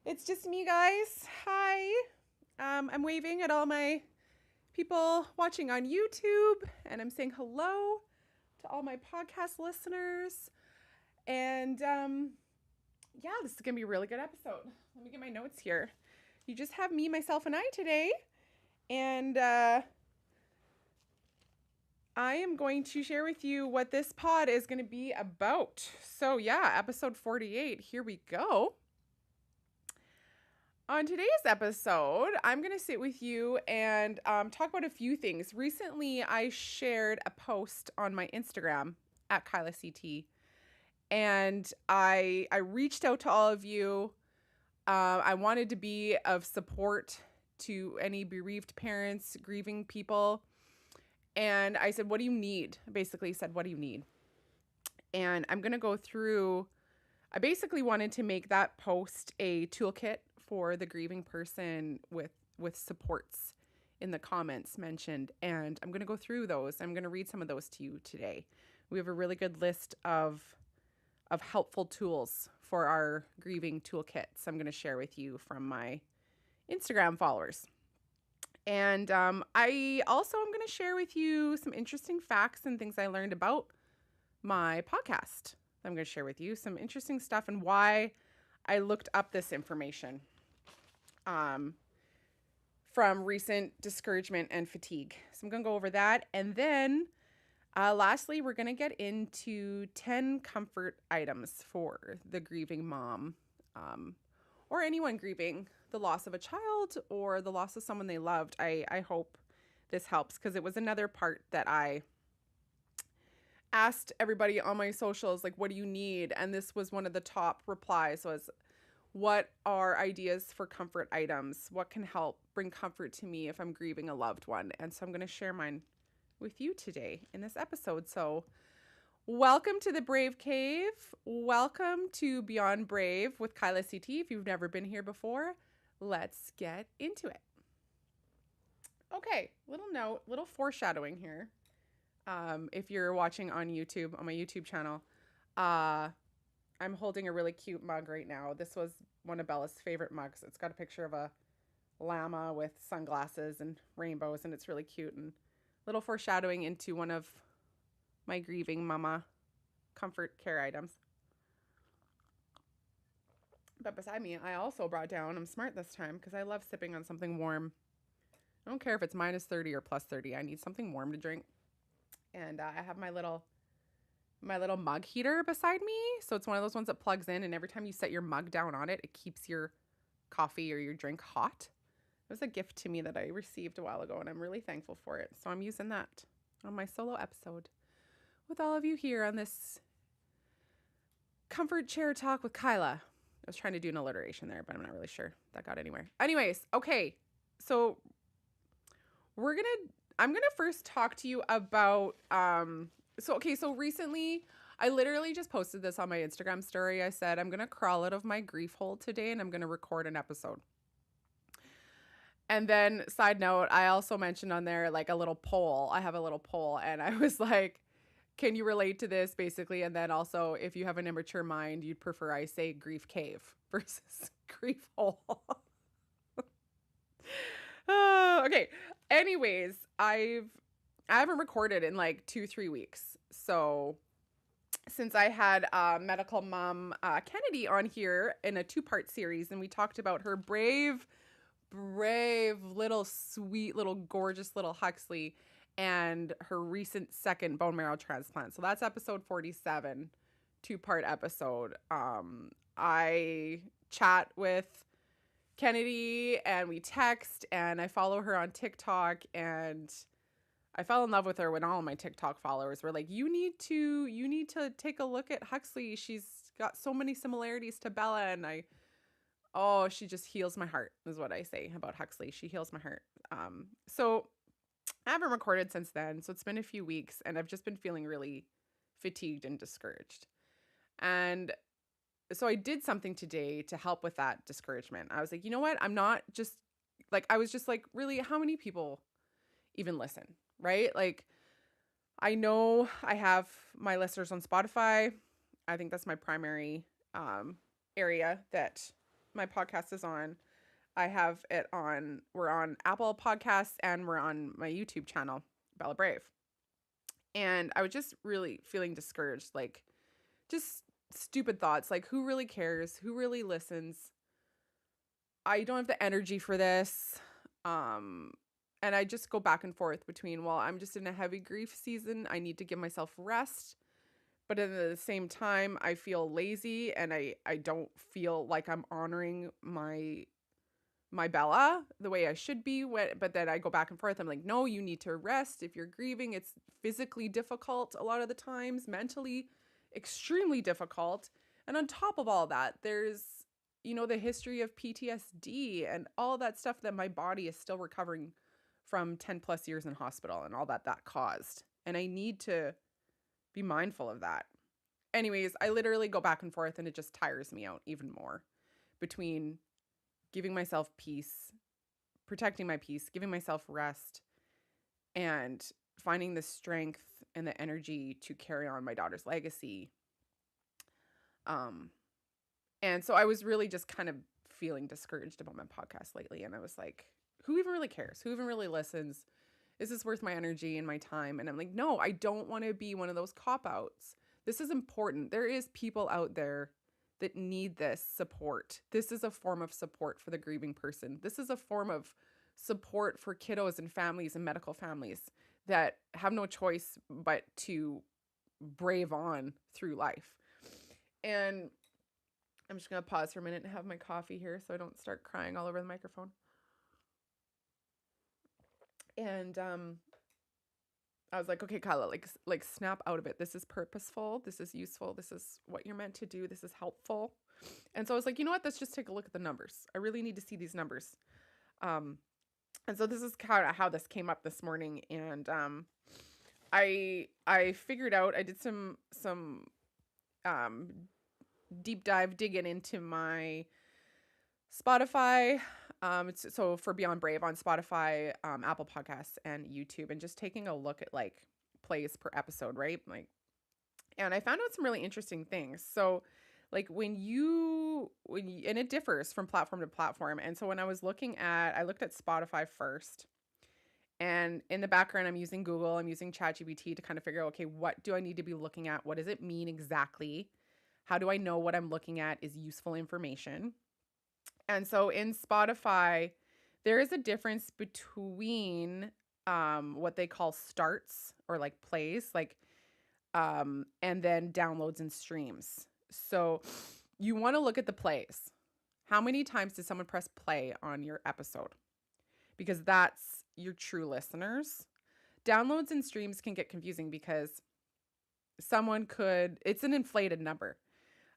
It's just me, guys. Hi. I'm waving at all my people watching on YouTube, and I'm saying hello to all my podcast listeners. And yeah, this is going to be a really good episode. Let me get my notes here. You just have me, myself, and I today. And I am going to share with you what this pod is going to be about. So, yeah, episode 48. Here we go. On today's episode, I'm going to sit with you and talk about a few things. Recently, I shared a post on my Instagram at KylaCT, and I reached out to all of you. I wanted to be of support to any bereaved parents, grieving people. And I said, what do you need? I basically said, what do you need? And I'm going to go through, I basically wanted to make that post a toolkit for the grieving person with supports in the comments mentioned. And I'm going to go through those. I'm going to read some of those to you today. We have a really good list of helpful tools for our grieving toolkits I'm going to share with you from my Instagram followers. And I also am going to share with you some interesting facts and things I learned about my podcast. I'm going to share with you some interesting stuff and why I looked up this information from recent discouragement and fatigue. So I'm going to go over that. And then lastly, we're going to get into 10 comfort items for the grieving mom or anyone grieving the loss of a child or the loss of someone they loved. I hope this helps because it was another part that I asked everybody on my socials, like, what do you need? And this was one of the top replies was, what are ideas for comfort items? What can help bring comfort to me if I'm grieving a loved one? And so I'm going to share mine with you today in this episode. So welcome to the Brave Cave. Welcome to Beyond Brave with KylaCT. If you've never been here before, let's get into it. Okay, little note, little foreshadowing here. If you're watching on YouTube, on my YouTube channel, I'm holding a really cute mug right now. This was one of Bella's favorite mugs. It's got a picture of a llama with sunglasses and rainbows, and it's really cute. And little foreshadowing into one of my grieving mama comfort care items. But beside me, I also brought down, I'm smart this time because I love sipping on something warm. I don't care if it's minus 30 or plus 30. I need something warm to drink. And I have my little mug heater beside me. So it's one of those ones that plugs in, and every time you set your mug down on it, it keeps your coffee or your drink hot. It was a gift to me that I received a while ago, and I'm really thankful for it. So I'm using that on my solo episode with all of you here on this comfort chair talk with Kyla. I was trying to do an alliteration there, but I'm not really sure that got anywhere. Anyways, okay. So I'm gonna first talk to you about so recently I literally just posted this on my Instagram story. I said I'm gonna crawl out of my grief hole today and I'm gonna record an episode. And then side note, I also mentioned on there like a little poll. I have a little poll and I was like, can you relate to this basically? And then also if you have an immature mind, you'd prefer I say grief cave versus grief hole. Okay. Anyways, I haven't recorded in like 2-3 weeks. So since I had medical mom Kennedy on here in a 2-part series, and we talked about her brave little sweet little gorgeous little Huxley and her recent second bone marrow transplant. So that's episode 47, 2-part episode. I chat with Kennedy and we text, and I follow her on TikTok, and I fell in love with her when all of my TikTok followers were like, you need to take a look at Huxley. She's got so many similarities to Bella. And she just heals my heart is what I say about Huxley. She heals my heart. So I haven't recorded since then. So it's been a few weeks and I've just been feeling really fatigued and discouraged. And so I did something today to help with that discouragement. I was like, you know what? I'm not just like, I was just like, really, how many people even listen? Right? Like, I know I have my listeners on Spotify. I think that's my primary area that my podcast is on. I have it on, we're on Apple Podcasts and we're on my YouTube channel, Bella Brave. And I was just really feeling discouraged, like just stupid thoughts, like who really cares? Who really listens? I don't have the energy for this. And I just go back and forth between, well, I'm just in a heavy grief season. I need to give myself rest. But at the same time, I feel lazy and I don't feel like I'm honoring my Bella the way I should be. But then I go back and forth. I'm like, no, you need to rest. If you're grieving, it's physically difficult a lot of the times, mentally extremely difficult. And on top of all that, there's, the history of PTSD and all that stuff that my body is still recovering from 10 plus years in hospital and all that caused. And I need to be mindful of that. Anyways, I literally go back and forth and it just tires me out even more between giving myself peace, protecting my peace, giving myself rest, and finding the strength and the energy to carry on my daughter's legacy. And so I was really just kind of feeling discouraged about my podcast lately. And I was like, who even really cares? Who even really listens? Is this worth my energy and my time? And I'm like, no, I don't want to be one of those cop-outs. This is important. There is people out there that need this support. This is a form of support for the grieving person. This is a form of support for kiddos and families and medical families that have no choice but to brave on through life. And I'm just going to pause for a minute and have my coffee here so I don't start crying all over the microphone. And I was like, okay, Kyla, like snap out of it. This is purposeful. This is useful. This is what you're meant to do. This is helpful. And so I was like, you know what? Let's just take a look at the numbers. I really need to see these numbers. And so this is kind of how this came up this morning. And I figured out, I did some deep dive digging into my Spotify. So for Beyond Brave on Spotify, Apple Podcasts and YouTube, and just taking a look at like plays per episode, right? And I found out some really interesting things. So like when you, and it differs from platform to platform. And so when I looked at Spotify first, and in the background, I'm using Google, I'm using ChatGPT to kind of figure out, okay, what do I need to be looking at? What does it mean exactly? How do I know what I'm looking at is useful information? And so in Spotify, there is a difference between what they call starts or like plays, and then downloads and streams. So you want to look at the plays. How many times did someone press play on your episode? Because that's your true listeners. Downloads and streams can get confusing because it's an inflated number.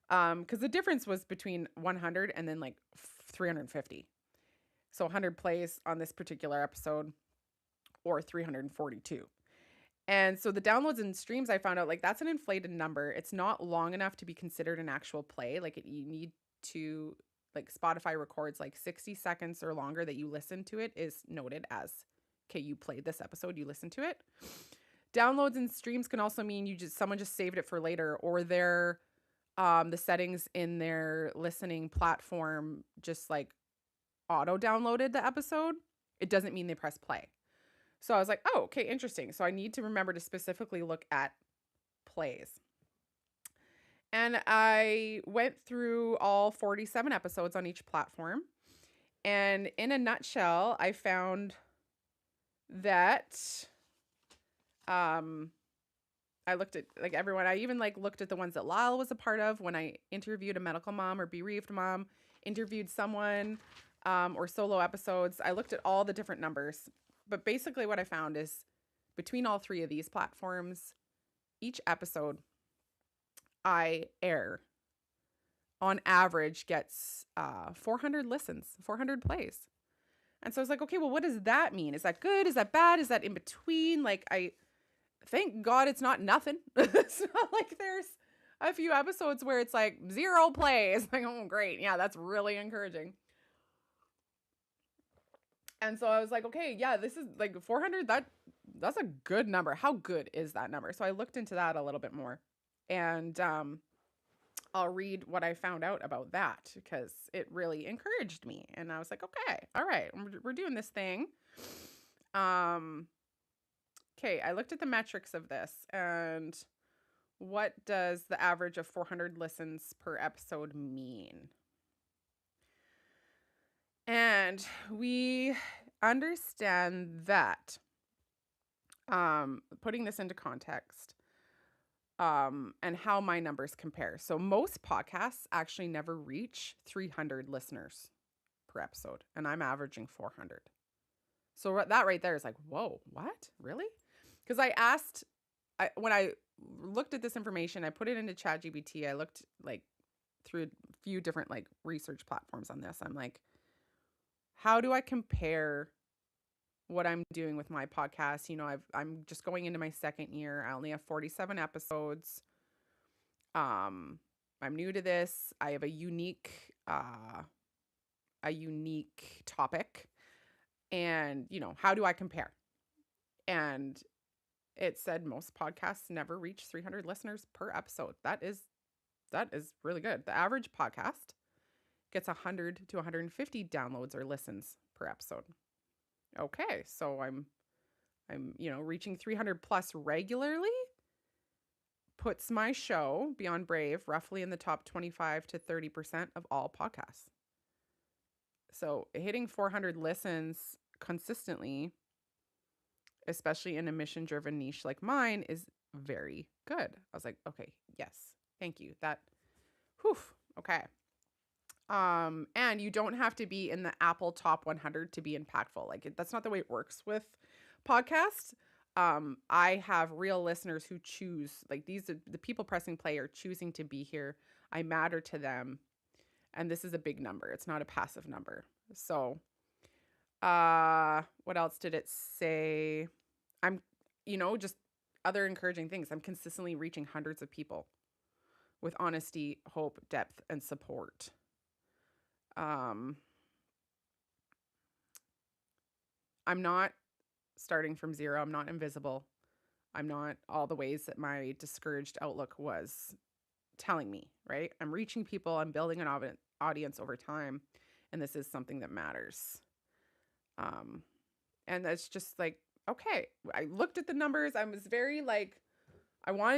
Because the difference was between 100 and then like 350. So 100 plays on this particular episode or 342. And so the downloads and streams, I found out like that's an inflated number. It's not long enough to be considered an actual play. You need to, like Spotify records like 60 seconds or longer that you listen to it is noted as, okay, you played this episode, you listened to it. Downloads and streams can also mean someone just saved it for later, or the settings in their listening platform just like auto downloaded the episode. It doesn't mean they press play. So I was like, oh, okay, interesting. So I need to remember to specifically look at plays. And I went through all 47 episodes on each platform. And in a nutshell, I found that I looked at like everyone. I even like looked at the ones that Lyle was a part of when I interviewed a medical mom or bereaved mom, interviewed someone, or solo episodes. I looked at all the different numbers. But basically what I found is between all three of these platforms, each episode I air on average gets 400 listens, 400 plays. And so I was like, okay, well, what does that mean? Is that good? Is that bad? Is that in between? Like, thank God it's not nothing. It's not like there's a few episodes where it's like 0 plays. Like, oh, great. Yeah, that's really encouraging. And so I was like, okay, yeah, this is like 400. That's a good number. How good is that number? So I looked into that a little bit more. And I'll read what I found out about that because it really encouraged me. And I was like, okay, all right, we're doing this thing. Um, okay, I looked at the metrics of this, and what does the average of 400 listens per episode mean? And we understand that, putting this into context, and how my numbers compare. So most podcasts actually never reach 300 listeners per episode, and I'm averaging 400. So that right there is like, whoa, what? Really? Because when I looked at this information, I put it into ChatGPT. I looked like through a few different like research platforms on this. I'm like, how do I compare what I'm doing with my podcast? You know, I'm just going into my second year. I only have 47 episodes. I'm new to this. I have a unique topic, and you know, how do I compare? And it said most podcasts never reach 300 listeners per episode. That is really good. The average podcast gets 100 to 150 downloads or listens per episode. Okay, so I'm reaching 300 plus regularly puts my show Beyond Brave roughly in the top 25 to 30% of all podcasts. So hitting 400 listens consistently, especially in a mission-driven niche like mine, is very good. I was like, okay, yes, thank you. Okay. And you don't have to be in the Apple top 100 to be impactful. Like that's not the way it works with podcasts. I have real listeners who choose, like these are the people pressing play are choosing to be here. I matter to them. And this is a big number. It's not a passive number. So, what else did it say? I'm, just other encouraging things. I'm consistently reaching hundreds of people with honesty, hope, depth, and support. I'm not starting from zero. I'm not invisible. I'm not all the ways that my discouraged outlook was telling me, right? I'm reaching people. I'm building an audience over time. And this is something that matters. And that's just like, okay, I looked at the numbers. I wanted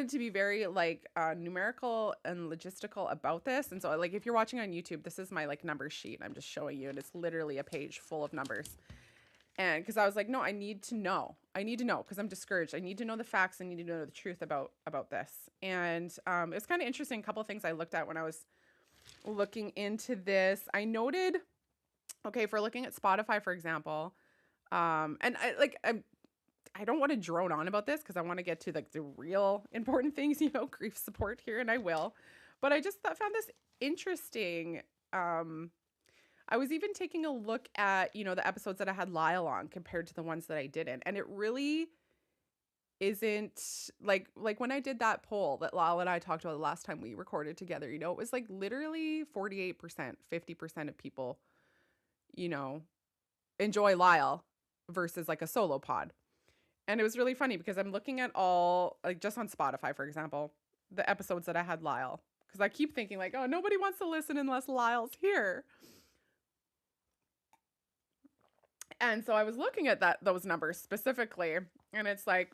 to be very numerical and logistical about this. And so like, if you're watching on YouTube, this is my like number sheet. I'm just showing you, and it's literally a page full of numbers. And because I was like, no, I need to know because I'm discouraged. I need to know the facts. I need to know the truth about this. And it's kind of interesting. A couple of things I looked at when I was looking into this. I noted, okay, for looking at Spotify, for example, and I don't want to drone on about this because I want to get to like the real important things, grief support here, and I will. But I just found this interesting. I was even taking a look at, the episodes that I had Lyle on compared to the ones that I didn't. And it really isn't like when I did that poll that Lyle and I talked about the last time we recorded together, it was like literally 48%, 50% of people, enjoy Lyle versus like a solo pod. And it was really funny because I'm looking at all, like just on Spotify, for example, the episodes that I had Lyle. Because I keep thinking like, oh, nobody wants to listen unless Lyle's here. And so I was looking at those numbers specifically, and it's like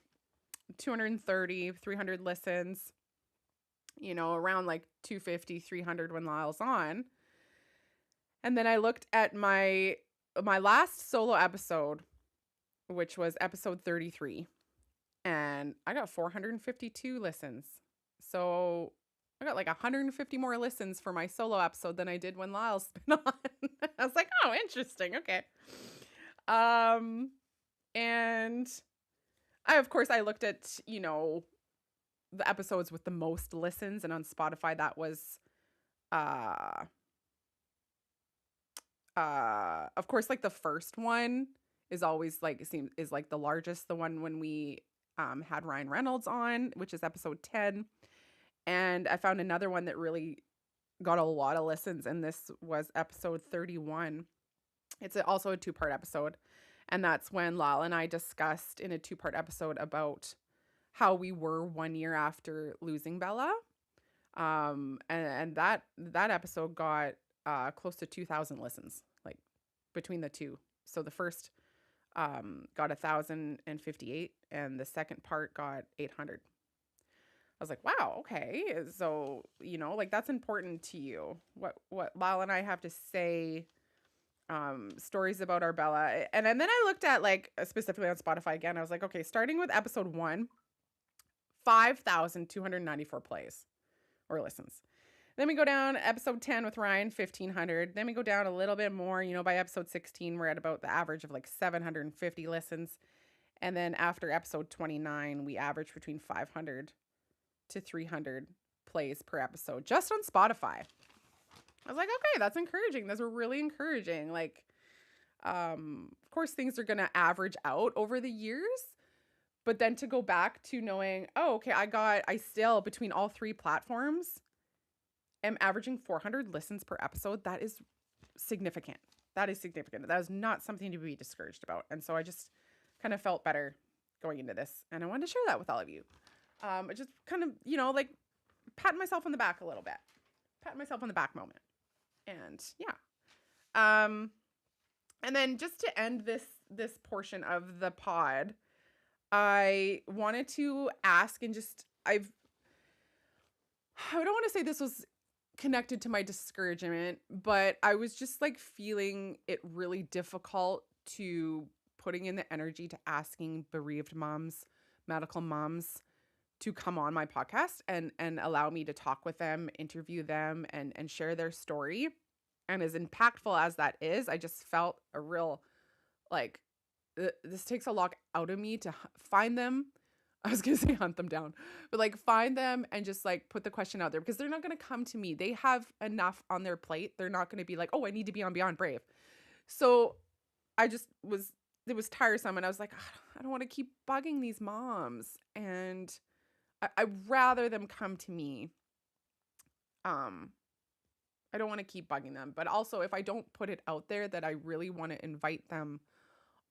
230, 300 listens, around like 250, 300 when Lyle's on. And then I looked at my last solo episode, which was episode 33, and I got 452 listens. So I got like 150 more listens for my solo episode than I did when Lyle's been on. I was like, oh, interesting. Okay. And I looked at, the episodes with the most listens, and on Spotify that was, of course, like the first one is always like, is like the largest, the one when we, had Ryan Reynolds on, which is episode 10. And I found another one that really got a lot of listens, and this was episode 31. It's also a 2-part episode. And that's when Lyle and I discussed in a 2-part episode about how we were 1 year after losing Bella. And that episode got close to 2,000 listens, like between the two. So the first got 1,058 and the second part got 800. I was like, wow, okay. So, like that's important to you. What Lyle and I have to say, stories about our Bella. And then I looked at like specifically on Spotify again. I was like, okay, starting with episode 1, 5,294 plays or listens. Then we go down episode 10 with Ryan, 1,500. Then we go down a little bit more, by episode 16, we're at about the average of like 750 listens. And then after episode 29, we average between 500 to 300 plays per episode just on Spotify. I was like, okay, that's encouraging. Those are really encouraging. Like, of course, things are going to average out over the years. But then to go back to knowing, oh, okay, I still, between all 3 platforms, am averaging 400 listens per episode. That is significant. That is significant. That is not something to be discouraged about. And so I just kind of felt better going into this. And I wanted to share that with all of you. I just kind of, like patting myself on the back a little bit. Patting myself on the back moment. And yeah. And then just to end this portion of the pod, I wanted to ask and I don't want to say this was connected to my discouragement, but I was just like feeling it really difficult to putting in the energy to asking bereaved moms, medical moms to come on my podcast and allow me to talk with them, interview them and share their story. And as impactful as that is, I just felt a real like this takes a lot out of me to find them. I was going to say hunt them down, but like find them and just like put the question out there because they're not going to come to me. They have enough on their plate. They're not going to be like, oh, I need to be on Beyond Brave. So it was tiresome. And I was like, I don't want to keep bugging these moms. And I'd rather them come to me. I don't want to keep bugging them, but also if I don't put it out there that I really want to invite them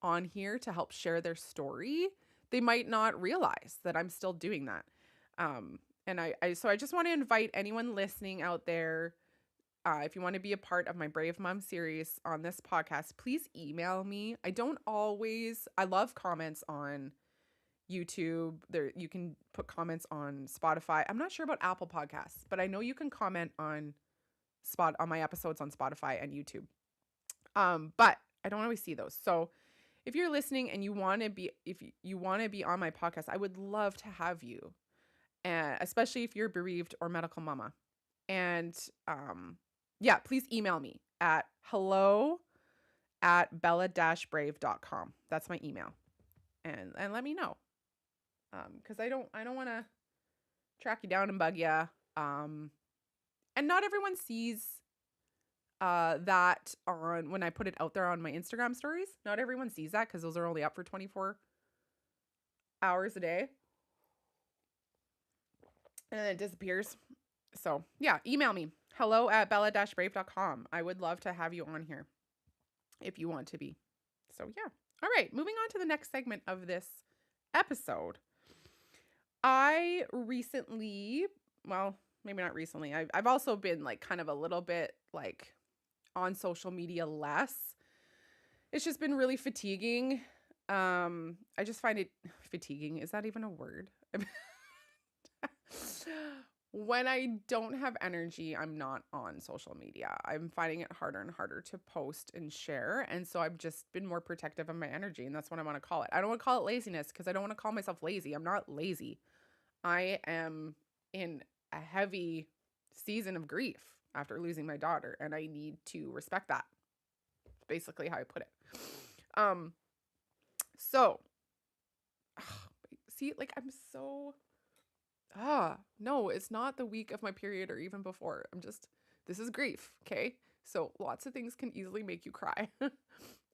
on here to help share their story, they might not realize that I'm still doing that. So I just want to invite anyone listening out there, if you want to be a part of my Brave Mom series on this podcast, please email me. I love comments on YouTube. There, you can put comments on Spotify. I'm not sure about Apple Podcasts, but I know you can comment on my episodes on Spotify and YouTube. But I don't always see those. So if you're listening and you want to be on my podcast, I would love to have you, and especially if you're bereaved or medical mama. And please email me at hello@bella-brave.com. That's my email, and let me know, because I don't want to track you down and bug you. And not everyone sees that on when I put it out there on my Instagram stories. Not everyone sees that because those are only up for 24 hours a day. And then it disappears. So yeah, email me. hello@bella-brave.com. I would love to have you on here if you want to be. So yeah. All right, moving on to the next segment of this episode. I recently, well, maybe not recently. I've also been like kind of a little bit like on social media less. It's just been really fatiguing. I just find it fatiguing. Is that even a word? When I don't have energy, I'm not on social media. I'm finding it harder and harder to post and share. And so I've just been more protective of my energy. And that's what I want to call it. I don't want to call it laziness because I don't want to call myself lazy. I'm not lazy. I am in a heavy season of grief after losing my daughter, and I need to respect that. That's basically how I put it. So see, like I'm so no, it's not the week of my period or even before. This is grief, okay? So lots of things can easily make you cry.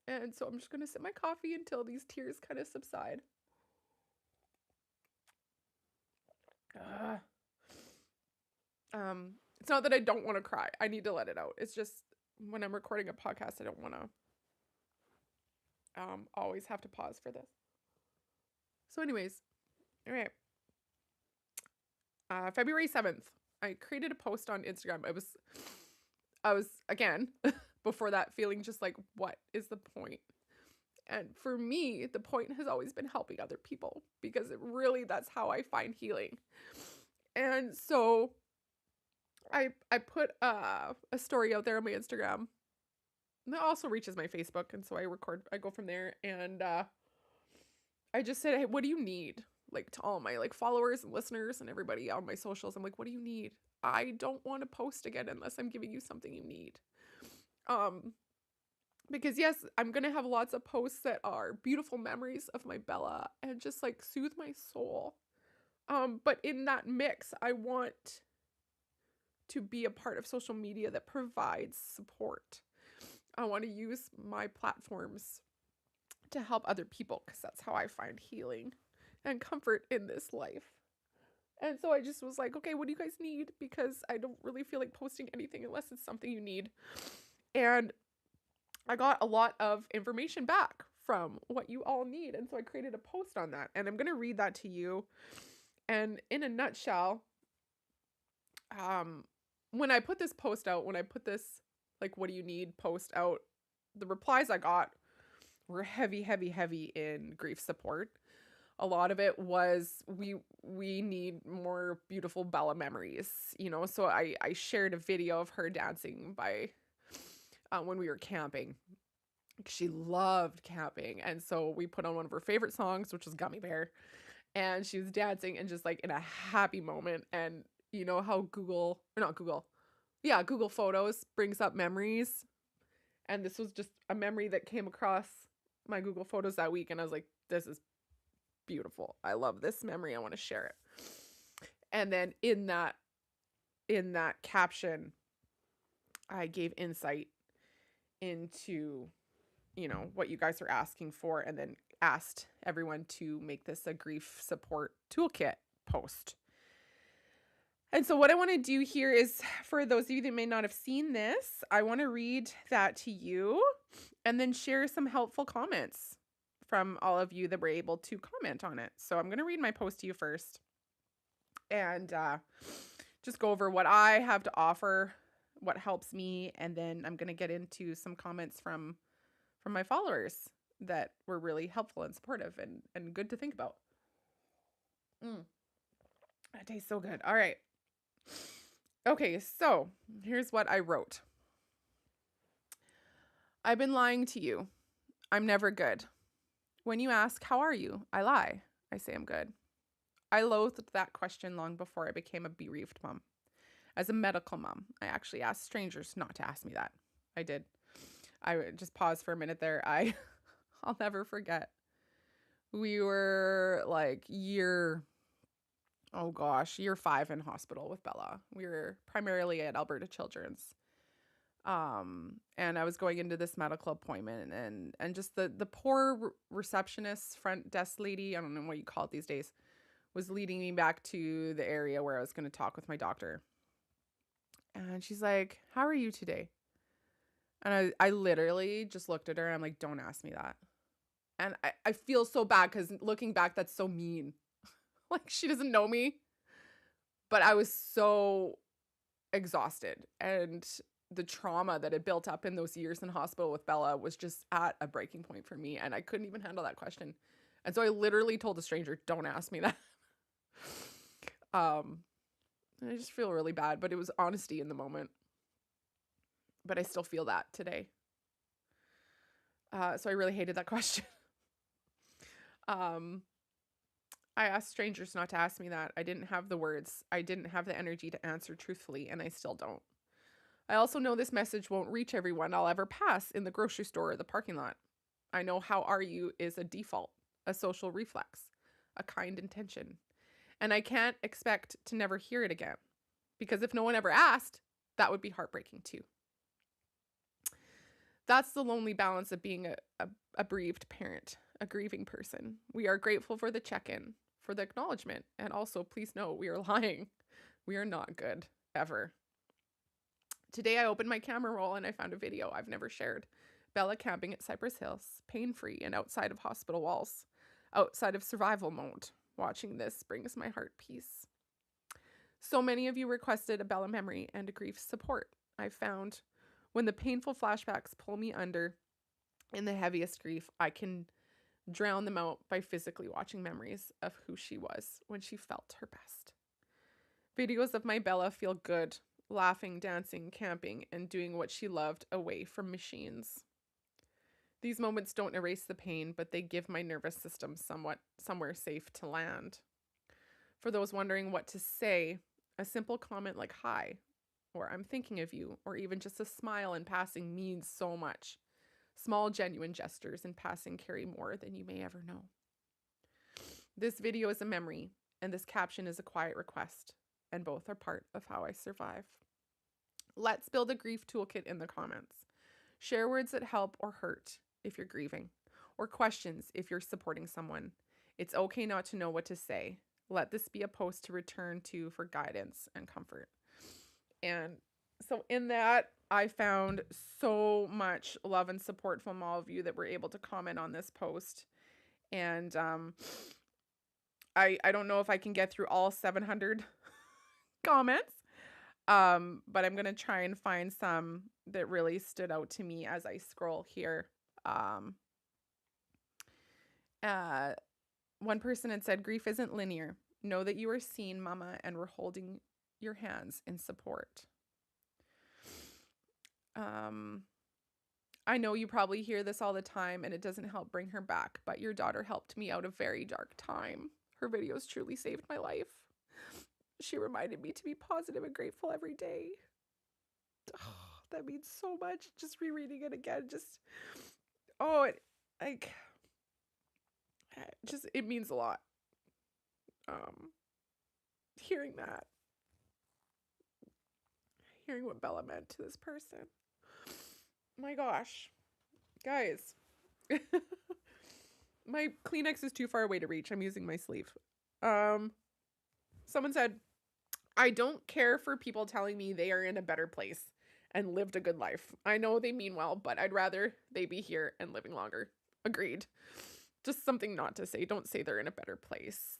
And so I'm just gonna sip my coffee until these tears kind of subside. It's not that I don't want to cry. I need to let it out. It's just when I'm recording a podcast, I don't want to always have to pause for this. So anyways, all right. February 7th, I created a post on Instagram. I was again, before that, feeling just like, what is the point? And for me, the point has always been helping other people, because that's how I find healing. And so I put a story out there on my Instagram that also reaches my Facebook. And so I go from there, and I just said, hey, what do you need? Like, to all my like followers and listeners and everybody on my socials, I'm like, what do you need? I don't want to post again unless I'm giving you something you need. Because yes, I'm going to have lots of posts that are beautiful memories of my Bella and just like soothe my soul. But in that mix, I want to be a part of social media that provides support. I want to use my platforms to help other people, because that's how I find healing and comfort in this life. And so I just was like, okay, what do you guys need? Because I don't really feel like posting anything unless it's something you need. And I got a lot of information back from what you all need. And so I created a post on that. And I'm going to read that to you. And in a nutshell, when I put this post out, when I put this, like, what do you need post out, the replies I got were heavy, heavy, heavy in grief support. A lot of it was, we need more beautiful Bella memories, you know? So I shared a video of her dancing by, when we were camping. She loved camping. And so we put on one of her favorite songs, which was Gummy Bear. And she was dancing and just like in a happy moment. And you know how Google Photos brings up memories. And this was just a memory that came across my Google Photos that week. And I was like, this is beautiful. I love this memory. I want to share it. And then in that caption, I gave insight into, you know, what you guys are asking for, and then asked everyone to make this a grief support toolkit post. And so what I want to do here is, for those of you that may not have seen this, I want to read that to you and then share some helpful comments from all of you that were able to comment on it. So I'm going to read my post to you first, and just go over what I have to offer, what helps me, and then I'm going to get into some comments from my followers that were really helpful and supportive and good to think about. That tastes so good. All right. Okay, so here's what I wrote. I've been lying to you. I'm never good. When you ask, how are you? I lie. I say I'm good. I loathed that question long before I became a bereaved mom. As a medical mom, I actually asked strangers not to ask me that. I did. I would just pause for a minute there. I'll never forget. We were like year 5 in hospital with Bella. We were primarily at Alberta Children's. And I was going into this medical appointment, and just the poor receptionist, front desk lady, I don't know what you call it these days, was leading me back to the area where I was going to talk with my doctor. And she's like, how are you today? And I literally just looked at her and I'm like, don't ask me that. And I feel so bad, because looking back, that's so mean. Like, she doesn't know me. But I was so exhausted, and the trauma that had built up in those years in hospital with Bella was just at a breaking point for me, and I couldn't even handle that question. And so I literally told a stranger, don't ask me that. And I just feel really bad, but it was honesty in the moment. But I still feel that today. So I really hated that question. I asked strangers not to ask me that. I didn't have the words. I didn't have the energy to answer truthfully, and I still don't. I also know this message won't reach everyone I'll ever pass in the grocery store or the parking lot. I know how are you is a default, a social reflex, a kind intention. And I can't expect to never hear it again, because if no one ever asked, that would be heartbreaking too. That's the lonely balance of being a bereaved parent, a grieving person. We are grateful for the check-in, for the acknowledgement, and also please know we are lying. We are not good, ever. Today I opened my camera roll and I found a video I've never shared. Bella camping at Cypress Hills, pain-free and outside of hospital walls, outside of survival mode. Watching this brings my heart peace. So many of you requested a Bella memory and a grief support. I found when the painful flashbacks pull me under in the heaviest grief, I can drown them out by physically watching memories of who she was when she felt her best. Videos of my Bella feel good, laughing, dancing, camping, and doing what she loved away from machines. These moments don't erase the pain, but they give my nervous system somewhere safe to land. For those wondering what to say, a simple comment like hi, or I'm thinking of you, or even just a smile in passing means so much. Small, genuine gestures in passing carry more than you may ever know. This video is a memory, and this caption is a quiet request, and both are part of how I survive. Let's build a grief toolkit in the comments. Share words that help or hurt if you're grieving, or questions if you're supporting someone. It's okay not to know what to say. Let this be a post to return to for guidance and comfort. And so in that, I found so much love and support from all of you that were able to comment on this post. And I don't know if I can get through all 700 comments, but I'm going to try and find some that really stood out to me as I scroll here. One person had said, grief isn't linear. Know that you are seen, mama, and we're holding your hands in support. I know you probably hear this all the time and it doesn't help bring her back, but your daughter helped me out a very dark time. Her videos truly saved my life. She reminded me to be positive and grateful every day. Oh, that means so much. Just rereading it again, it means a lot. Hearing that. Hearing what Bella meant to this person. My gosh. Guys. My Kleenex is too far away to reach. I'm using my sleeve. Someone said, I don't care for people telling me they are in a better place and lived a good life. I know they mean well, but I'd rather they be here and living longer. Agreed. Just something not to say. Don't say they're in a better place.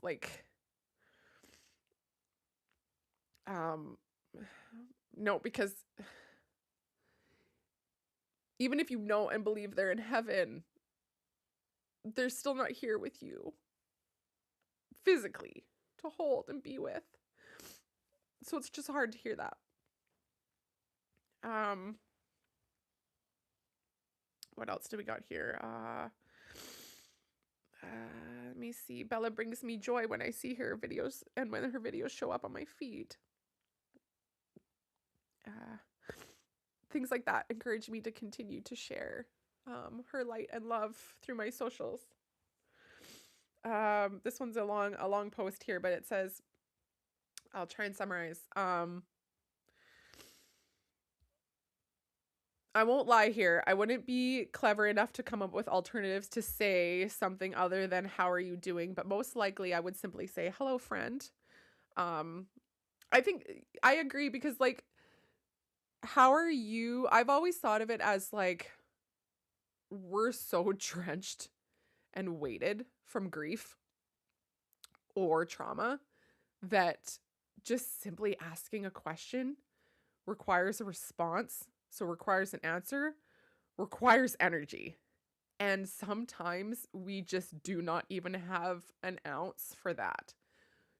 No, because even if you know and believe they're in heaven, they're still not here with you physically to hold and be with. So it's just hard to hear that. What else do we got here? Let me see. Bella brings me joy when I see her videos and when her videos show up on my feed. Things like that encourage me to continue to share her light and love through my socials. This one's a long post here, but it says, I'll try and summarize. I won't lie here. I wouldn't be clever enough to come up with alternatives to say something other than how are you doing, but most likely I would simply say, hello, friend. I think I agree because how are you? I've always thought of it as we're so drenched and weighted from grief or trauma that just simply asking a question requires a response. So requires an answer, requires energy. And sometimes we just do not even have an ounce for that.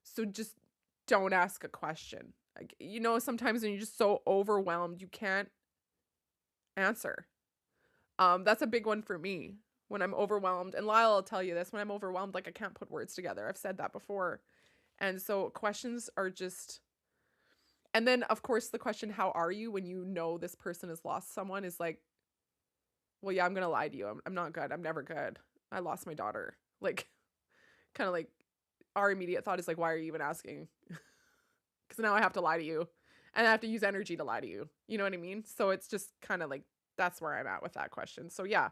So just don't ask a question. Sometimes when you're just so overwhelmed, you can't answer. That's a big one for me when I'm overwhelmed. And Lyle will tell you this, when I'm overwhelmed, I can't put words together. I've said that before. And so questions are just... And then, of course, the question, how are you, when you know this person has lost someone is well, yeah, I'm going to lie to you. I'm not good. I'm never good. I lost my daughter. Our immediate thought is why are you even asking? Because now I have to lie to you and I have to use energy to lie to you. You know what I mean? So it's just that's where I'm at with that question. So yeah,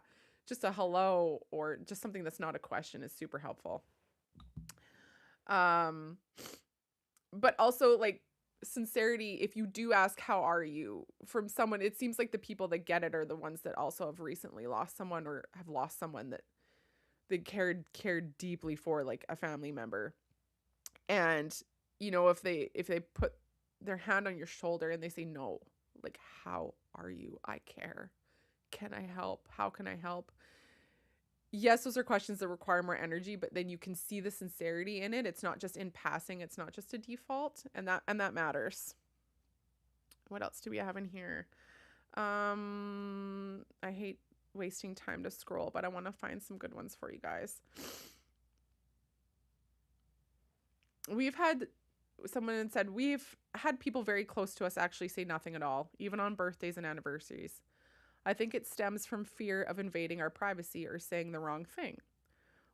just a hello or just something that's not a question is super helpful. But also sincerity, if you do ask how are you from someone, it seems like the people that get it are the ones that also have recently lost someone or have lost someone that they cared deeply for, a family member. And if they put their hand on your shoulder and they say, no, like, how are you? I care. Can I help? How can I help? Yes, those are questions that require more energy, but then you can see the sincerity in it. It's not just in passing. It's not just a default, and that matters. What else do we have in here? I hate wasting time to scroll, but I want to find some good ones for you guys. Someone said, we've had people very close to us actually say nothing at all, even on birthdays and anniversaries. I think it stems from fear of invading our privacy or saying the wrong thing.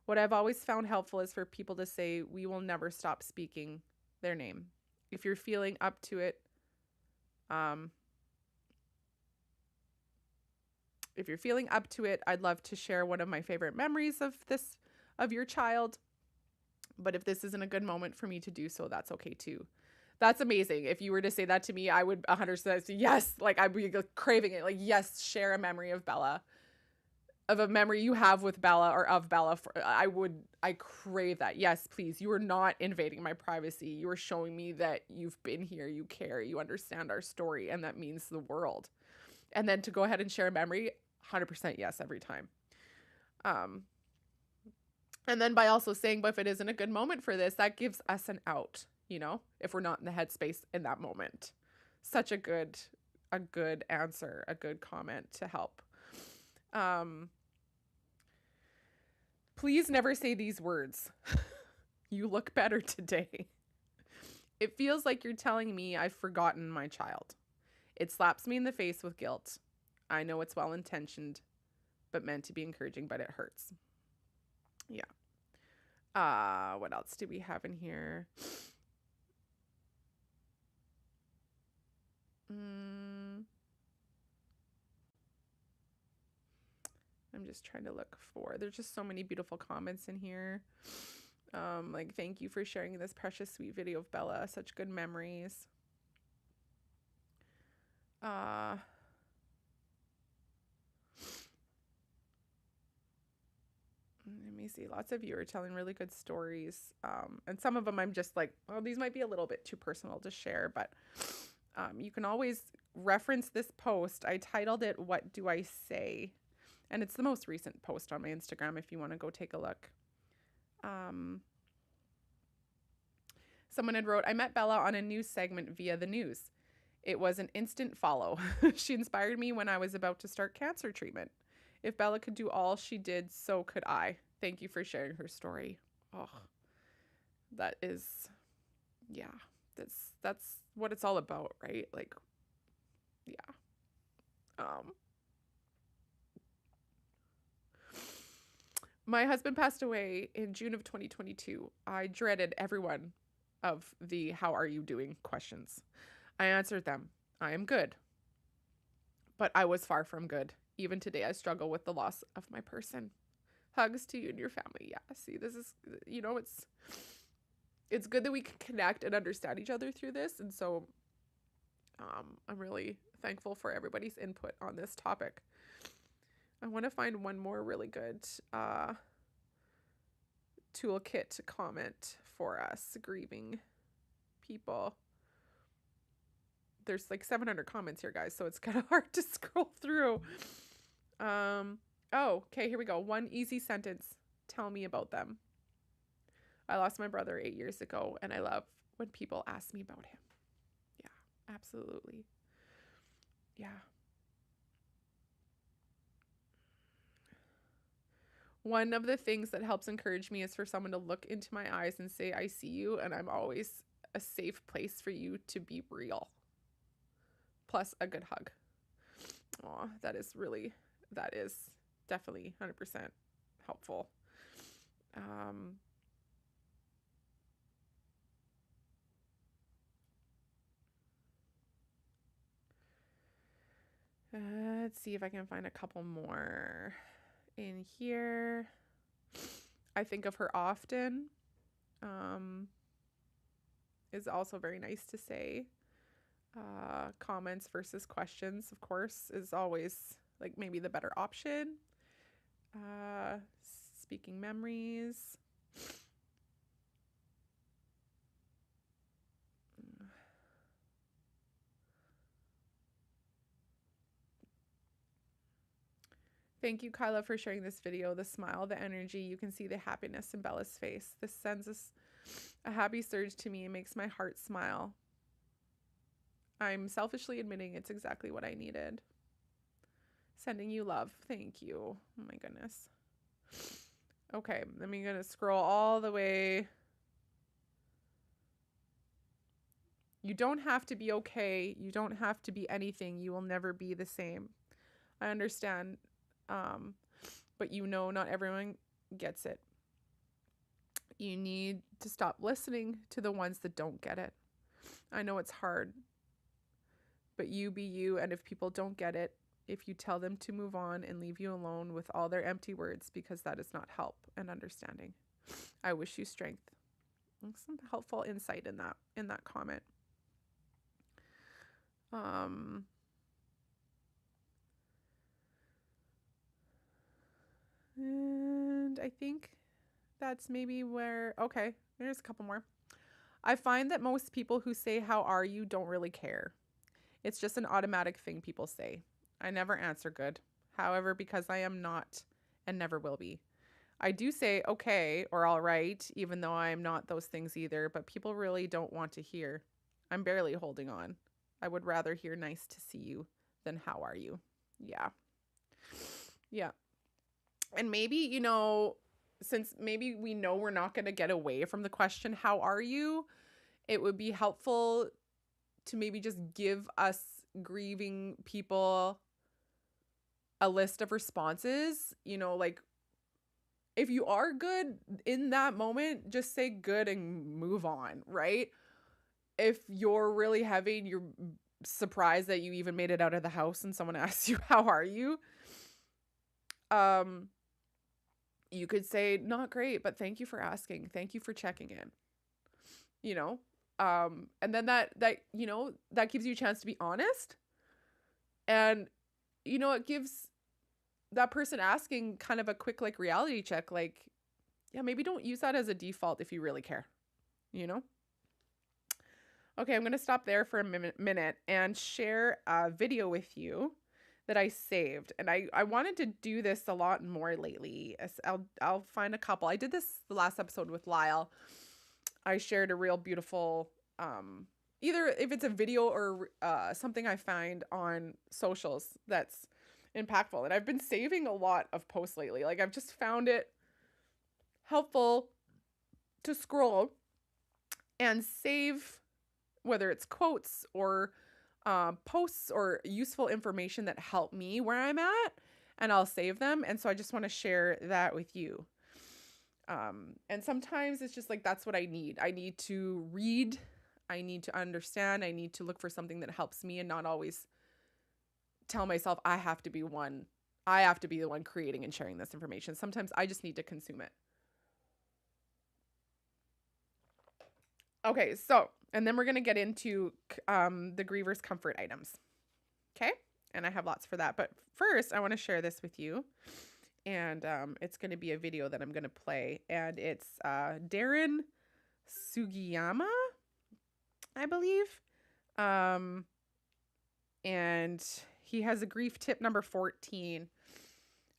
What I've always found helpful is for people to say, we will never stop speaking their name. If you're feeling up to it, I'd love to share one of my favorite memories of your child. But if this isn't a good moment for me to do so, that's okay too. That's amazing. If you were to say that to me, I would 100% say yes. Like, I'd be craving it. Like, yes, share a memory of Bella, of a memory you have with Bella or of Bella. I crave that. Yes, please. You are not invading my privacy. You are showing me that you've been here, you care, you understand our story, and that means the world. And then to go ahead and share a memory, 100% yes every time. And then by also saying, but if it isn't a good moment for this, that gives us an out, if we're not in the headspace in that moment. Such a good answer, a good comment to help. Please never say these words. You look better today. It feels like you're telling me I've forgotten my child. It slaps me in the face with guilt. I know it's well-intentioned, but meant to be encouraging, but it hurts. Yeah. What else do we have in here? I'm just trying to look for, there's just so many beautiful comments in here. Like, thank you for sharing this precious, sweet video of Bella. Such good memories. Let me see. Lots of you are telling really good stories. And some of them I'm just like, oh, these might be a little bit too personal to share, but you can always reference this post. I titled it, What Do I Say? And it's the most recent post on my Instagram if you want to go take a look. Someone had wrote, I met Bella on a news segment via the news. It was an instant follow. She inspired me when I was about to start cancer treatment. If Bella could do all she did, so could I. Thank you for sharing her story. Oh, that is, yeah, that's what it's all about, right? Like, yeah. My husband passed away in June of 2022. I dreaded every one of the how are you doing questions. I answered them. I am good. But I was far from good. Even today, I struggle with the loss of my person. Hugs to you and your family. Yeah, see, this is, it's good that we can connect and understand each other through this. And so I'm really thankful for everybody's input on this topic. I want to find one more really good toolkit comment for us grieving people. There's like 700 comments here, guys, so it's kind of hard to scroll through. Oh, okay, here we go. One easy sentence. Tell me about them. I lost my brother 8 years ago, and I love when people ask me about him. Yeah, absolutely. Yeah. One of the things that helps encourage me is for someone to look into my eyes and say, I see you, and I'm always a safe place for you to be real. Plus a good hug. Aw, that is definitely 100% helpful. Let's see if I can find a couple more in here. I think of her often. Is also very nice to say. Comments versus questions, of course, is always like maybe the better option. Speaking memories. Thank you, Kyla, for sharing this video. The smile, the energy, you can see the happiness in Bella's face. This sends us a happy surge to me and makes my heart smile. I'm selfishly admitting it's exactly what I needed. Sending you love. Thank you. Oh my goodness. Okay, then I'm gonna scroll all the way. You don't have to be okay. You don't have to be anything. You will never be the same. I understand, but you know not everyone gets it. You need to stop listening to the ones that don't get it. I know it's hard, but you be you, and if people don't get it, if you tell them to move on and leave you alone with all their empty words, because that is not help and understanding. I wish you strength. Some helpful insight in that comment. And I think that's maybe where, okay, there's a couple more. I find that most people who say, "How are you?" don't really care. It's just an automatic thing people say. I never answer good. However, because I am not and never will be. I do say okay or all right, even though I am not those things either, but people really don't want to hear. I'm barely holding on. I would rather hear "nice to see you" than "how are you?" Yeah. Yeah. And maybe, since maybe we know we're not going to get away from the question, "How are you?" it would be helpful to maybe just give us grieving people a list of responses. Like, if you are good in that moment, just say good and move on, right? If you're really heavy and you're surprised that you even made it out of the house and someone asks you, "How are you?" You could say, "Not great, but thank you for asking. Thank you for checking in." You know? And then that gives you a chance to be honest. And, it gives that person asking kind of a quick, like, reality check. Like, yeah, maybe don't use that as a default if you really care, you know? Okay, I'm going to stop there for a minute and share a video with you that I saved. And I wanted to do this a lot more lately. I'll find a couple. I did this the last episode with Lyle. I shared a real beautiful, either if it's a video or something I find on socials that's impactful. And I've been saving a lot of posts lately. Like, I've just found it helpful to scroll and save, whether it's quotes or posts or useful information that help me where I'm at, and I'll save them. And so I just want to share that with you. And sometimes it's just like, that's what I need. I need to read. I need to understand. I need to look for something that helps me and not always tell myself I have to be the one creating and sharing this information. Sometimes I just need to consume it. Okay, so, and then we're going to get into the griever's comfort items. Okay? And I have lots for that. But first, I want to share this with you. And it's going to be a video that I'm going to play. And it's Darren Sugiyama, I believe. And he has a grief tip number 14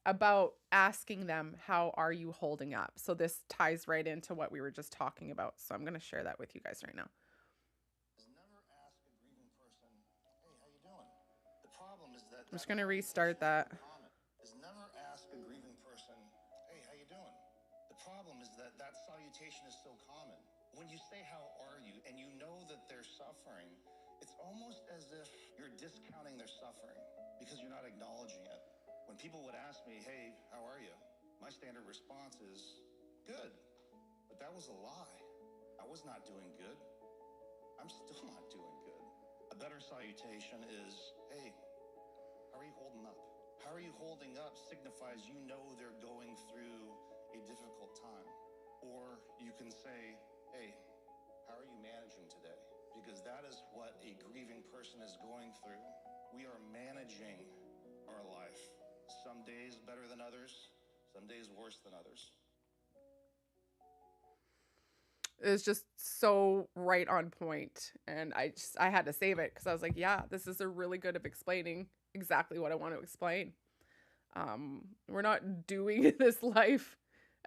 about asking them, "How are you holding up?" So this ties right into what we were just talking about. So I'm going to share that with you guys right now. I'm just going to restart that. Never ask a grieving person, "Hey, how you doing?" The problem is that salutation is so common. When you say "How are you?" and you know that they're suffering, it's almost as if you're discounting their suffering because you're not acknowledging it. When people would ask me, "Hey, how are you?" my standard response is, "Good." But that was a lie. I was not doing good. I'm still not doing good. A better salutation is, "Hey, how are you holding up?" How are you holding up signifies you know they're going through a difficult time. Or you can say, "Hey, how are you managing today?" Because that is what a grieving person is going through. We are managing our life. Some days better than others, some days worse than others. It's just so right on point. And I had to save it because I was like, yeah, this is a really good of explaining exactly what I want to explain. We're not doing this life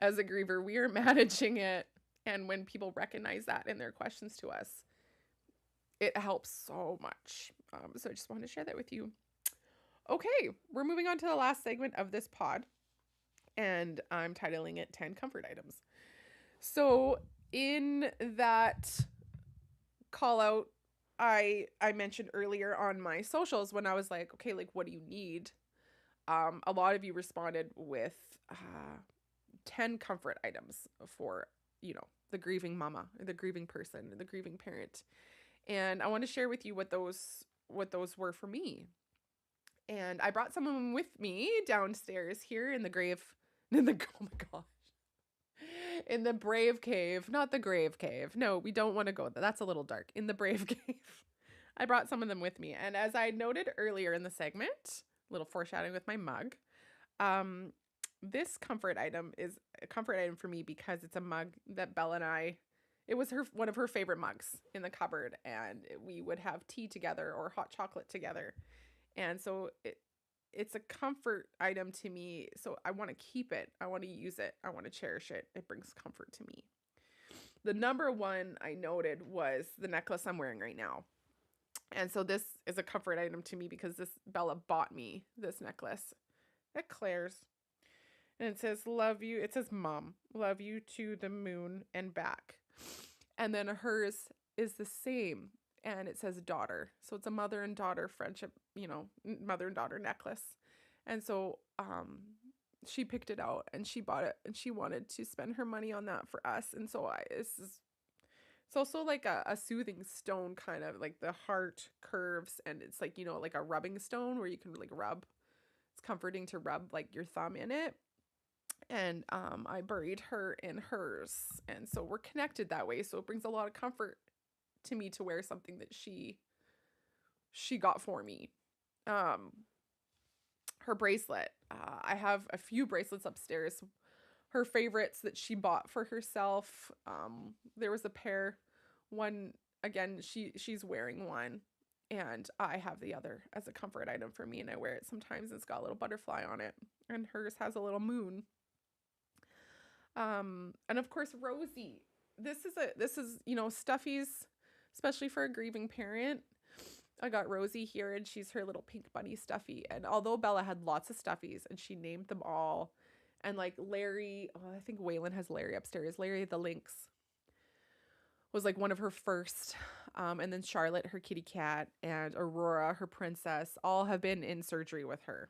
as a griever. We are managing it. And when people recognize that in their questions to us, it helps so much. So I just wanted to share that with you. Okay, we're moving on to the last segment of this pod, and I'm titling it 10 Comfort Items. So in that call out I mentioned earlier on my socials, when I was like, okay, like what do you need? A lot of you responded with 10 comfort items for, the grieving mama, or the grieving person, or the grieving parent. And I want to share with you what those were for me. And I brought some of them with me downstairs here in the grave, in the oh my gosh, in the brave cave, not the grave cave. No, we don't want to go there. That's a little dark. In the brave cave. I brought some of them with me. And as I noted earlier in the segment, a little foreshadowing with my mug, this comfort item is a comfort item for me because it's a mug that Bella and I, it was one of her favorite mugs in the cupboard, and we would have tea together or hot chocolate together. And so it's a comfort item to me. So I want to keep it. I want to use it. I want to cherish it. It brings comfort to me. The number one I noted was the necklace I'm wearing right now. And so this is a comfort item to me because Bella bought me this necklace at Claire's. And it says, love you. It says, Mom, love you to the moon and back. And then hers is the same. And it says daughter. So it's a mother and daughter friendship, mother and daughter necklace. And so she picked it out and she bought it, and she wanted to spend her money on that for us. And so it's also like a soothing stone, kind of like the heart curves, and it's like, like a rubbing stone where you can like rub. It's comforting to rub like your thumb in it. And I buried her in hers. And so we're connected that way. So it brings a lot of comfort to me to wear something that she got for me. Her bracelet. I have a few bracelets upstairs. Her favorites that she bought for herself. There was a pair. One, again, she's wearing one, and I have the other as a comfort item for me, and I wear it sometimes. It's got a little butterfly on it, and hers has a little moon. And of course, Rosie. This is stuffies, especially for a grieving parent. I got Rosie here, and she's her little pink bunny stuffy. And although Bella had lots of stuffies and she named them all, and like Larry, I think Waylon has Larry upstairs. Larry the Lynx was like one of her first. And then Charlotte, her kitty cat, and Aurora, her princess, all have been in surgery with her.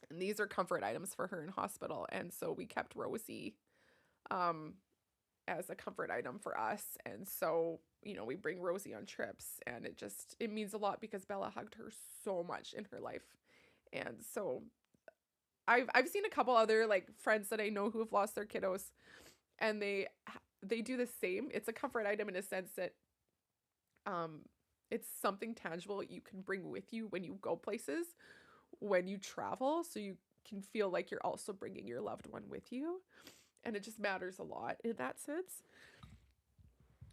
And these are comfort items for her in hospital. And so we kept Rosie as a comfort item for us. And so, we bring Rosie on trips, and it means a lot because Bella hugged her so much in her life. And so I've seen a couple other like friends that I know who have lost their kiddos, and they do the same. It's a comfort item in a sense that it's something tangible you can bring with you when you go places, when you travel, so you can feel like you're also bringing your loved one with you. And it just matters a lot in that sense.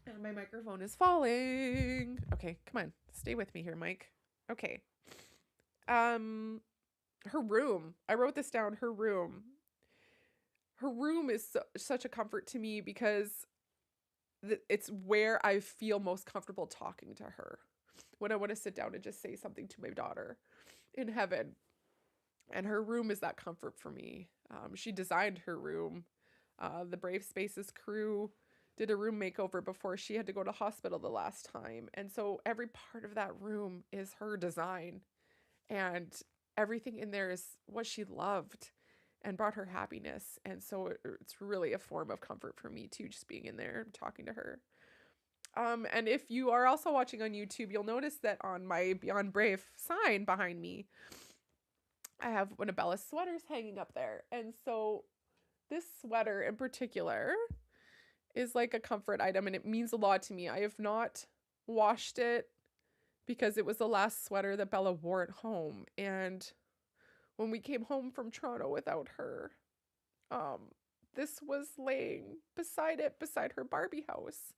And my microphone is falling. Okay, come on. Stay with me here, Mike. Okay. Her room. I wrote this down. Her room. Her room is such a comfort to me because it's where I feel most comfortable talking to her. When I want to sit down and just say something to my daughter in heaven. And her room is that comfort for me. She designed her room. The Brave Spaces crew did a room makeover before she had to go to hospital the last time. And so every part of that room is her design. And everything in there is what she loved and brought her happiness. And so it's really a form of comfort for me too, just being in there and talking to her. And if you are also watching on YouTube, you'll notice that on my Beyond Brave sign behind me, I have one of Bella's sweaters hanging up there. And so this sweater in particular is like a comfort item, and it means a lot to me. I have not washed it because it was the last sweater that Bella wore at home. And when we came home from Toronto without her, this was laying beside her Barbie house.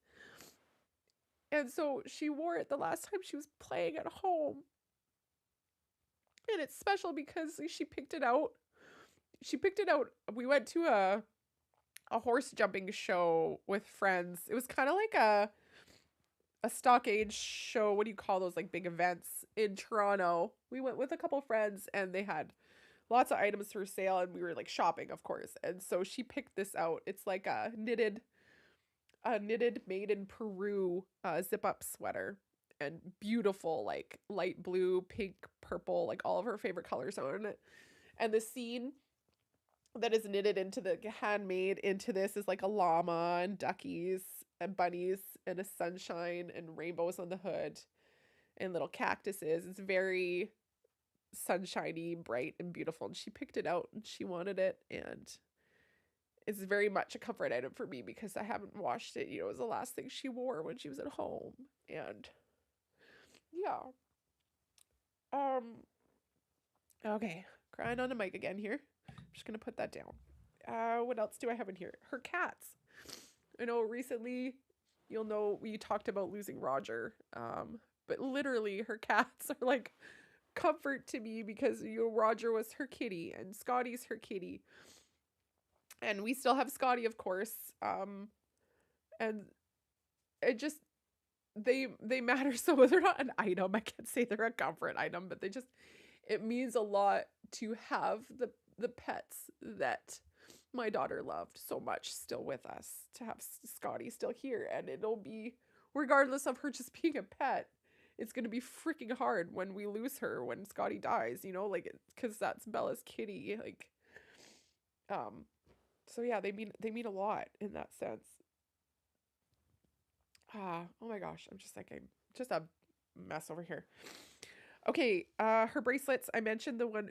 And so she wore it the last time she was playing at home. And it's special because she picked it out. We went to a horse jumping show with friends. It was kind of like a stockade show. What do you call those, like, big events in Toronto? We went with a couple friends and they had lots of items for sale and we were like shopping, of course. And so she picked this out. It's like a knitted made in Peru zip up sweater, and beautiful, like light blue, pink, purple, like all of her favorite colors on it. And the scene that is knitted into the handmade into this is like a llama and duckies and bunnies and a sunshine and rainbows on the hood and little cactuses. It's very sunshiny, bright, and beautiful. And she picked it out and she wanted it. And it's very much a comfort item for me because I haven't washed it. It was the last thing she wore when she was at home. And yeah. Okay. Crying on the mic again here. I'm just going to put that down. What else do I have in here? Her cats. I know recently, you'll know we talked about losing Roger. But literally her cats are like comfort to me because Roger was her kitty and Scotty's her kitty. And we still have Scotty, of course. And it just they matter so much. They're not an item. I can't say they're a comfort item, but it means a lot to have the pets that my daughter loved so much still with us, to have Scotty still here. And it'll be, regardless of her just being a pet, it's going to be freaking hard when we lose her, when Scotty dies, like, because that's Bella's kitty. Like, so yeah, they mean a lot in that sense. Oh my gosh, I'm just thinking, just a mess over here. Okay, her bracelets, I mentioned the one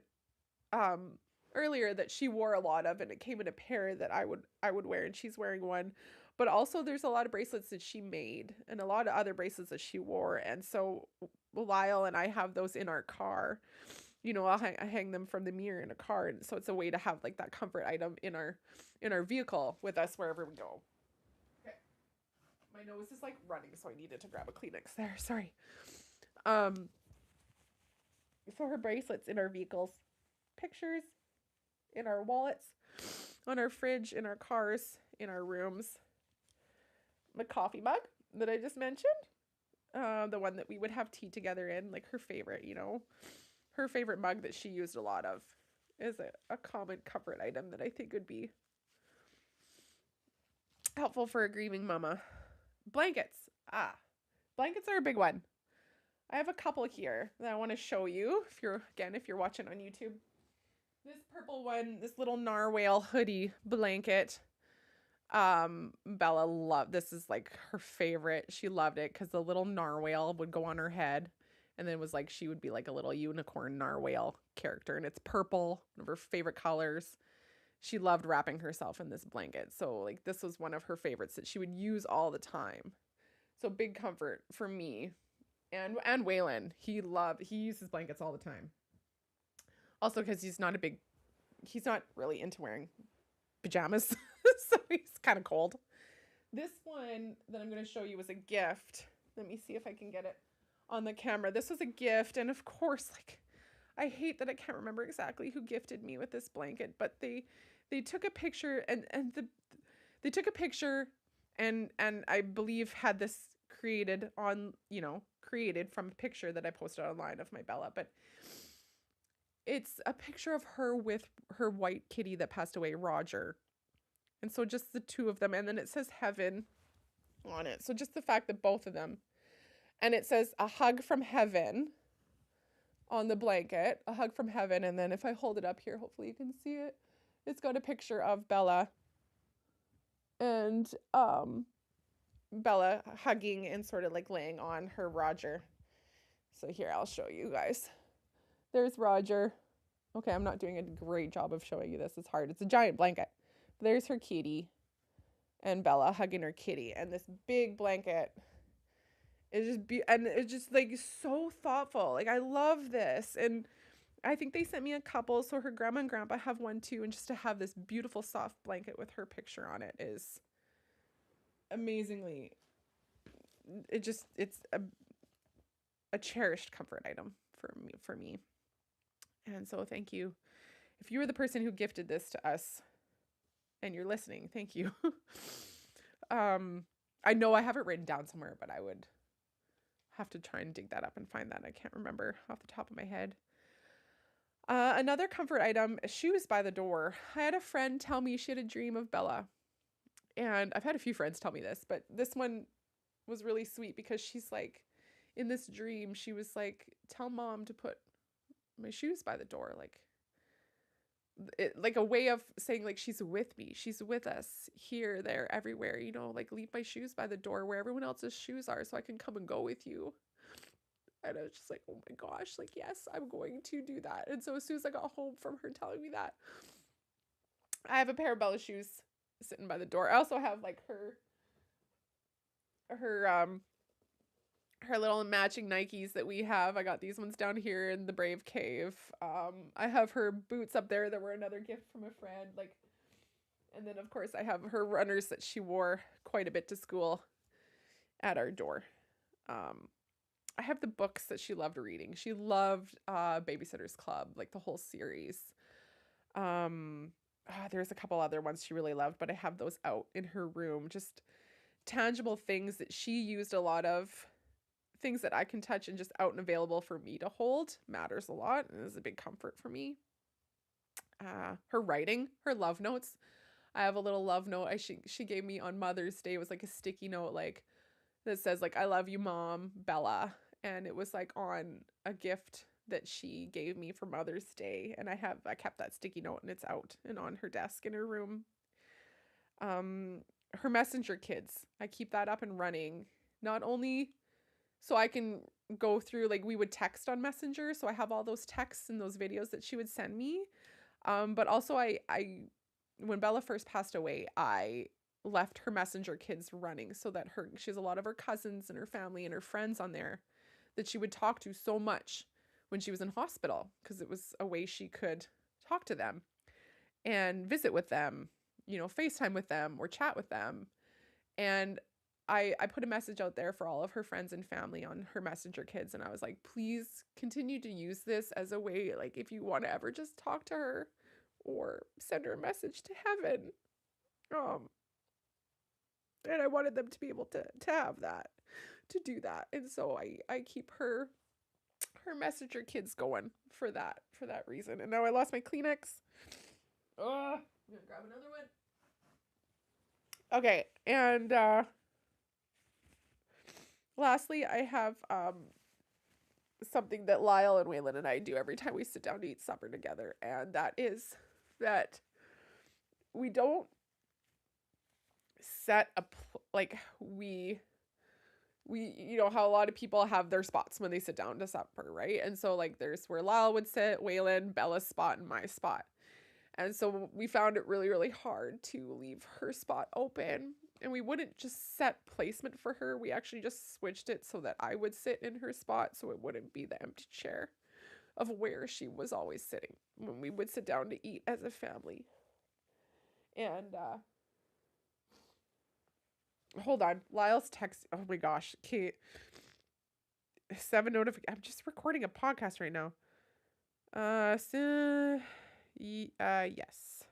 earlier that she wore a lot of, and it came in a pair that I would wear, and she's wearing one. But also there's a lot of bracelets that she made and a lot of other bracelets that she wore. And so Lyle and I have those in our car. I hang them from the mirror in a car, and so it's a way to have like that comfort item in our vehicle with us wherever we go. Okay. My nose is like running, so I needed to grab a Kleenex there. Sorry. So her bracelets in our vehicles, pictures in our wallets, on our fridge, in our cars, in our rooms. The coffee mug that I just mentioned, the one that we would have tea together in, like her favorite, her favorite mug that she used a lot of, is a common comfort item that I think would be helpful for a grieving mama. Blankets. Blankets are a big one. I have a couple here that I want to show you if you're watching on YouTube. This purple one, this little narwhal hoodie blanket. Bella loved, this is like her favorite. She loved it because the little narwhal would go on her head, and then it was like she would be like a little unicorn narwhal character, and it's purple, one of her favorite colors. She loved wrapping herself in this blanket. So like this was one of her favorites that she would use all the time. So big comfort for me. And Waylon, he uses blankets all the time. Also because he's not really into wearing pajamas. So he's kind of cold. This one that I'm going to show you was a gift. Let me see if I can get it on the camera. This was a gift, and of course, like, I hate that I can't remember exactly who gifted me with this blanket, but they took a picture they took a picture and I believe had this created from a picture that I posted online of my Bella, but it's a picture of her with her white kitty that passed away, Roger. And so just the two of them, and then it says heaven on it. So just the fact that both of them, and it says a hug from heaven on the blanket, a hug from heaven. And then if I hold it up here, hopefully you can see it. It's got a picture of Bella and Bella hugging and sort of like laying on her Roger. So here, I'll show you guys. There's Roger. Okay, I'm not doing a great job of showing you this. It's hard. It's a giant blanket. There's her kitty and Bella hugging her kitty, and this big blanket is and it's just like so thoughtful. Like, I love this. And I think they sent me a couple, so her grandma and grandpa have one too, and just to have this beautiful soft blanket with her picture on it is amazingly, it's a cherished comfort item for me. And so thank you. If you were the person who gifted this to us and you're listening, thank you. I know I have it written down somewhere, but I would have to try and dig that up and find that. I can't remember off the top of my head. Another comfort item, shoes by the door. I had a friend tell me she had a dream of Bella. And I've had a few friends tell me this, but this one was really sweet because she's like, in this dream, she was like, tell mom to put my shoes by the door. Like a way of saying like she's with me, she's with us here, there, everywhere, like leave my shoes by the door where everyone else's shoes are so I can come and go with you. And I was just like, oh my gosh, like, yes, I'm going to do that. And so as soon as I got home from her telling me that, I have a pair of Bella shoes sitting by the door. I also have like her little matching Nikes that we have. I got these ones down here in the Brave Cave. I have her boots up there that were another gift from a friend. Like, and then of course I have her runners that she wore quite a bit to school at our door. I have the books that she loved reading. She loved Babysitter's Club, like the whole series. There's a couple other ones she really loved, but I have those out in her room. Just tangible things that she used a lot of, things that I can touch and just out and available for me to hold matters a lot and is a big comfort for me. Her writing, her love notes. I have a little love note she gave me on Mother's Day. It was like a sticky note like that says like I love you mom, Bella, and it was like on a gift that she gave me for Mother's Day, and I kept that sticky note and it's out and on her desk in her room. Her messenger kids, I keep that up and running, not only so I can go through, like we would text on Messenger, so I have all those texts and those videos that she would send me. But also I when Bella first passed away, I left her messenger kids running so that she has a lot of her cousins and her family and her friends on there that she would talk to so much when she was in hospital, because it was a way she could talk to them and visit with them, FaceTime with them or chat with them. And I put a message out there for all of her friends and family on her messenger kids, and I was like, please continue to use this as a way, like if you want to ever just talk to her or send her a message to heaven. And I wanted them to be able to have that, to do that. And so I keep her messenger kids going for that reason. And now I lost my Kleenex. I'm gonna grab another one. Okay, and lastly, I have something that Lyle and Waylon and I do every time we sit down to eat supper together, and that is that we don't set like we how a lot of people have their spots when they sit down to supper, right? And so like there's where Lyle would sit, Waylon, Bella's spot, and my spot. And so we found it really, really hard to leave her spot open. And we wouldn't just set placement for her. We actually just switched it so that I would sit in her spot so it wouldn't be the empty chair of where she was always sitting when we would sit down to eat as a family. And hold on, Lyle's text. Oh my gosh, Kate. 7 notification. I'm just recording a podcast right now. Yes.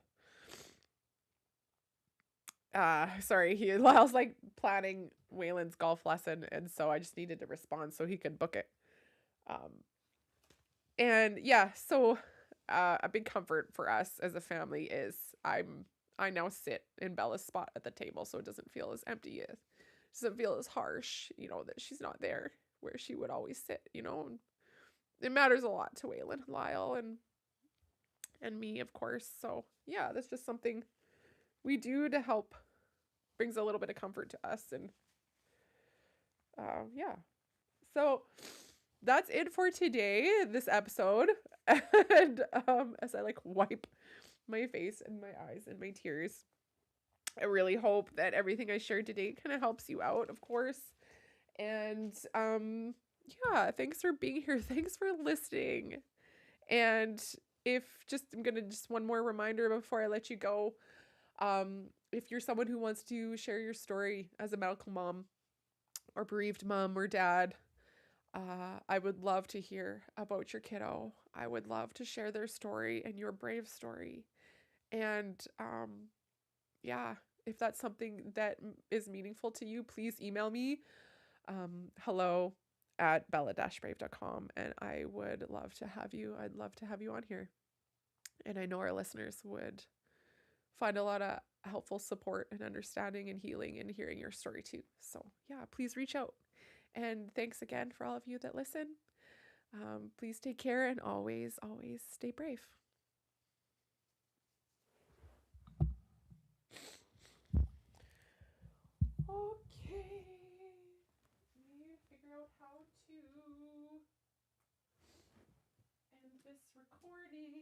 Sorry, Lyle's like planning Waylon's golf lesson, and so I just needed to respond so he could book it. And yeah, so a big comfort for us as a family is I now sit in Bella's spot at the table, so it doesn't feel as empty, it doesn't feel as harsh, that she's not there where she would always sit, and it matters a lot to Waylon, Lyle, and me, of course. So yeah, that's just something we do to help, brings a little bit of comfort to us. And yeah, so that's it for today, this episode. And as I like wipe my face and my eyes and my tears, I really hope that everything I shared today kind of helps you out, of course. And yeah, thanks for being here, thanks for listening. And I'm gonna just one more reminder before I let you go. If you're someone who wants to share your story as a medical mom or bereaved mom or dad, I would love to hear about your kiddo. I would love to share their story and your brave story. And yeah, if that's something that is meaningful to you, please email me hello at bella-brave.com, and I would love to have you. I'd love to have you on here. And I know our listeners would find a lot of helpful support and understanding and healing in hearing your story too. So yeah, please reach out. And thanks again for all of you that listen. Please take care and always, always stay brave. Okay. Let me figure out how to end this recording.